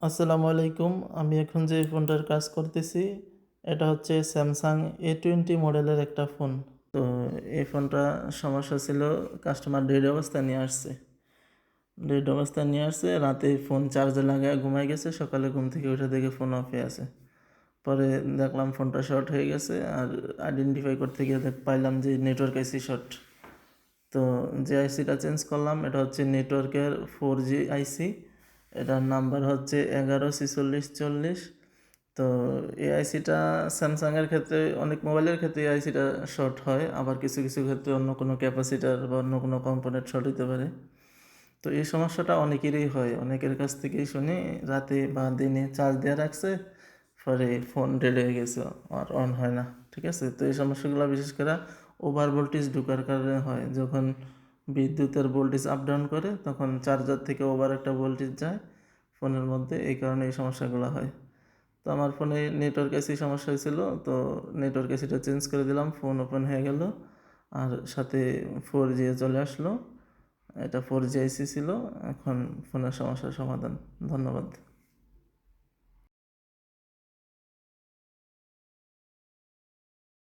আসসালামু আলাইকুম। আমি এখন যে ফোনটার কাজ করতেছি, এটা হচ্ছে স্যামসাং A20 মডেলের একটা ফোন। তো এই ফোনটা সমস্যা ছিল, কাস্টমার ডেড অবস্থায় নিয়ে আসছে। রাতে ফোন চার্জে লাগায় ঘুমাই গেছে, সকালে ঘুম থেকে উঠে দেখে ফোন অফে আছে। পরে দেখলাম ফোনটা শর্ট হয়ে গেছে, আর আইডেন্টিফাই করতে গিয়ে পাইলাম যে নেটওয়ার্ক আইসি শর্ট। তো যে আইসিটা চেঞ্জ করলাম এটা হচ্ছে নেটওয়ার্কের 4G আইসি। এটার নাম্বার হচ্ছে 114640। তো এই আইসিটা স্যামসাংয়ের ক্ষেত্রে, অনেক মোবাইলের ক্ষেত্রে এই আইসিটা শর্ট হয়, আবার কিছু কিছু ক্ষেত্রে অন্য কোনো ক্যাপাসিটার বা অন্য কোনো কম্পোনেন্ট শর্ট হতে পারে। তো এই সমস্যাটা অনেকেরই হয়, অনেকের কাছ থেকেই শুনি রাতে বা দিনে চার্জ দিয়ে রাখছে, পরে ফোন ডেড হয়ে গেছে, আর অন হয় না। ঠিক আছে, তো এই সমস্যাগুলো বিশেষ করে ওভার ভোল্টেজ ঢোকার কারণে হয়। যখন বিদ্যুতের ভোল্টেজ আপ ডাউন করে তখন চার্জার থেকে ওভার একটা ভোল্টেজ যায় ফোনের মধ্যে, এই কারণে এই সমস্যাগুলো হয়। তো আমার ফোনে নেটওয়ার্ক এসি সমস্যা হয়েছিল, তো নেটওয়ার্ক এসিটা চেঞ্জ করে দিলাম, ফোন ওপেন হয়ে গেল, আর সাথে 4G চলে আসলো। এটা 4G আইসি ছিল। এখন ফোনের সমস্যার সমাধান। ধন্যবাদ।